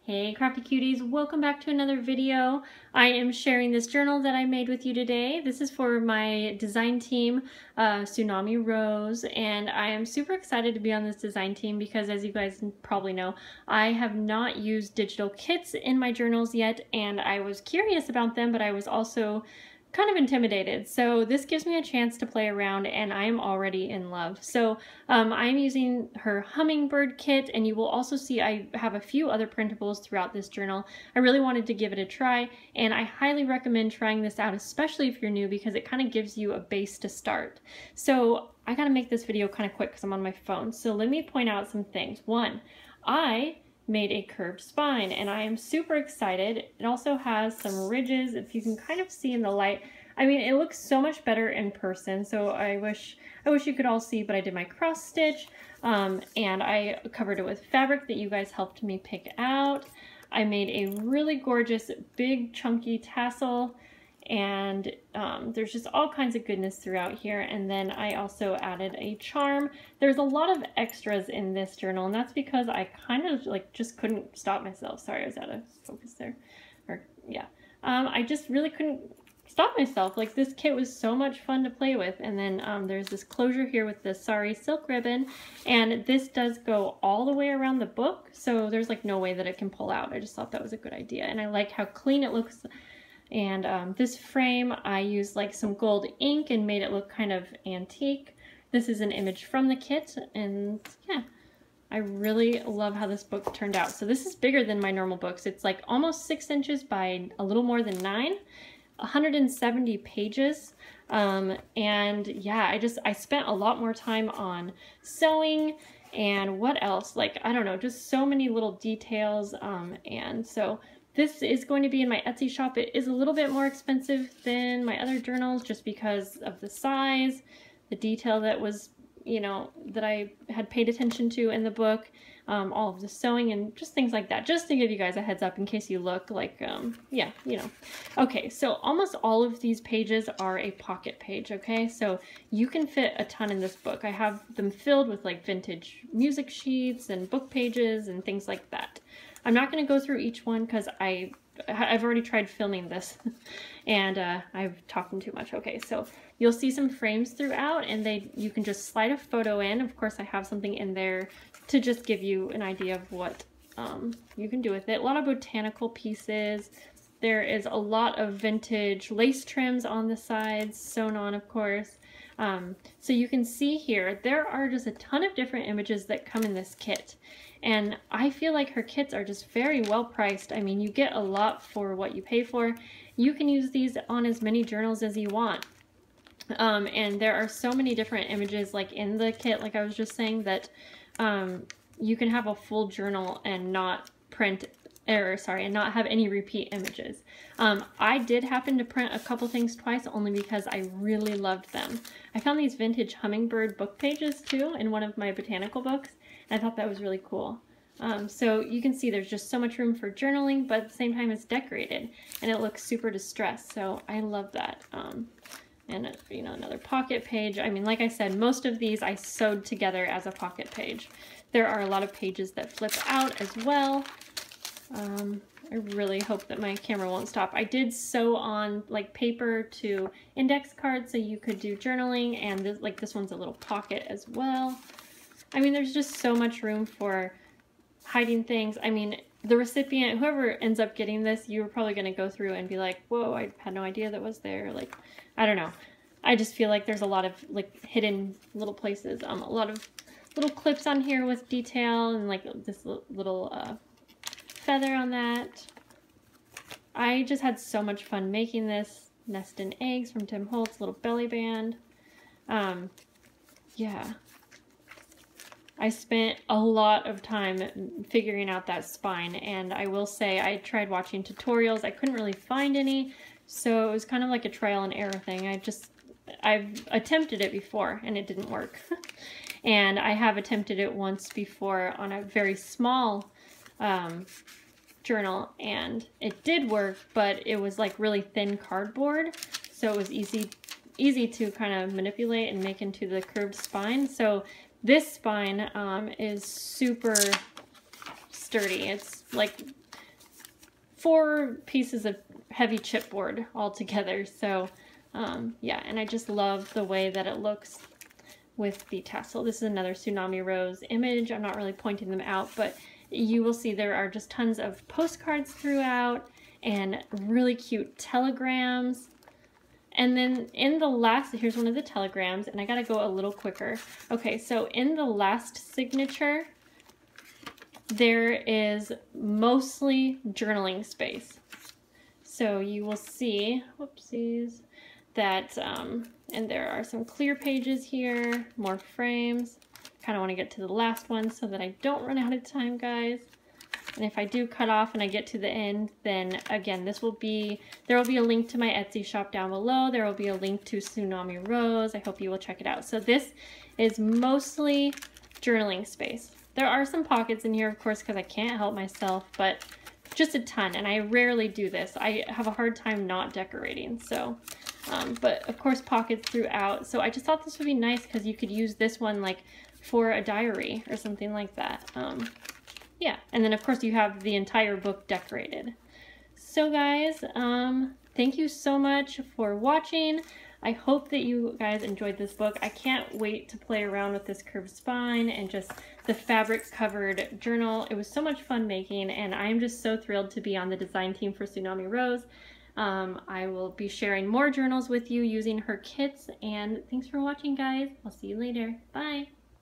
Hey crafty cuties, welcome back to another video. I am sharing this journal that I made with you today. This is for my design team, TsunamiRose, and I am super excited to be on this design team because, as you guys probably know, I have not used digital kits in my journals yet, and I was curious about them, but I was also kind of intimidated. So this gives me a chance to play around, and I'm already in love. So I'm using her Hummingbird kit, and you will also see I have a few other printables throughout this journal. I really wanted to give it a try, and I highly recommend trying this out, especially if you're new, because it kind of gives you a base to start. So I gotta make this video kind of quick because I'm on my phone. So let me point out some things. One, I made a curved spine, and I am super excited. It also has some ridges, if you can kind of see in the light. I mean, it looks so much better in person, so I wish you could all see, but I did my cross stitch, and I covered it with fabric that you guys helped me pick out. I made a really gorgeous, big, chunky tassel, and there's just all kinds of goodness throughout here. And then I also added a charm. There's a lot of extras in this journal, and that's because I kind of just couldn't stop myself. Sorry, I was out of focus there. Or yeah, I just really couldn't stop myself. Like, this kit was so much fun to play with. And then there's this closure here with the sari silk ribbon, and this does go all the way around the book, so there's like no way that it can pull out. I just thought that was a good idea, and I like how clean it looks. And this frame, I used like some gold ink and made it look kind of antique. This is an image from the kit, and yeah, I really love how this book turned out. So this is bigger than my normal books. It's like almost 6 inches by a little more than 9, 170 pages. And yeah, I spent a lot more time on sewing and what else? Like, I don't know, just so many little details. And so this is going to be in my Etsy shop. It is a little bit more expensive than my other journals just because of the size, the detail that was, you know, that I had paid attention to in the book, all of the sewing and just things like that, just to give you guys a heads up in case you look like, yeah, you know. Okay, so almost all of these pages are a pocket page, okay? So you can fit a ton in this book. I have them filled with like vintage music sheets and book pages and things like that. I'm not going to go through each one because I've already tried filming this and I've talked too much. Okay, so you'll see some frames throughout, and you can just slide a photo in. Of course, I have something in there to just give you an idea of what you can do with it. A lot of botanical pieces. There is a lot of vintage lace trims on the sides, sewn on, of course. So you can see here, there are just a ton of different images that come in this kit. And I feel like her kits are just very well priced. I mean, you get a lot for what you pay for. You can use these on as many journals as you want. And there are so many different images like in the kit, like I was just saying, that you can have a full journal and not and not have any repeat images. I did happen to print a couple things twice only because I really loved them. I found these vintage Hummingbird book pages too in one of my botanical books. I thought that was really cool. So you can see there's just so much room for journaling, but at the same time it's decorated and it looks super distressed. So I love that. And you know, another pocket page. I mean, like I said, most of these I sewed together as a pocket page. There are a lot of pages that flip out as well. I really hope that my camera won't stop. I did sew on like paper to index cards so you could do journaling, and this one's a little pocket as well. I mean, there's just so much room for hiding things. I mean, the recipient, whoever ends up getting this, you're probably going to go through and be like, whoa, I had no idea that was there. Like, I don't know. I just feel like there's a lot of like hidden little places. A lot of little clips on here with detail and like this little feather on that. I just had so much fun making this. Nest and Eggs from Tim Holtz, little belly band. Yeah. I spent a lot of time figuring out that spine, and I will say I tried watching tutorials. I couldn't really find any, so it was kind of like a trial and error thing. I've attempted it before and it didn't work. And I have attempted it once before on a very small journal, and it did work, but it was like really thin cardboard, so it was easy to kind of manipulate and make into the curved spine. So this spine is super sturdy. It's like 4 pieces of heavy chipboard all together. So yeah, and I just love the way that it looks with the tassel. This is another TsunamiRose image. I'm not really pointing them out, but you will see there are just tons of postcards throughout and really cute telegrams. And then in the last, here's one of the telegrams, and I gotta go a little quicker. Okay, so in the last signature, there is mostly journaling space. So you will see, whoopsies, that, and there are some clear pages here, more frames. Kind of want to get to the last one so that I don't run out of time, guys. And if I do cut off and I get to the end, then again, there will be a link to my Etsy shop down below. There will be a link to TsunamiRose. I hope you will check it out. So this is mostly journaling space. There are some pockets in here, of course, because I can't help myself, but just a ton. And I rarely do this. I have a hard time not decorating. So, but of course, pockets throughout. So I just thought this would be nice because you could use this one like for a diary or something like that. Yeah, and then of course you have the entire book decorated. So guys, thank you so much for watching. I hope that you guys enjoyed this book. I can't wait to play around with this curved spine and just the fabric covered journal. It was so much fun making, and I'm just so thrilled to be on the design team for TsunamiRose. I will be sharing more journals with you using her kits, and thanks for watching, guys. I'll see you later. Bye.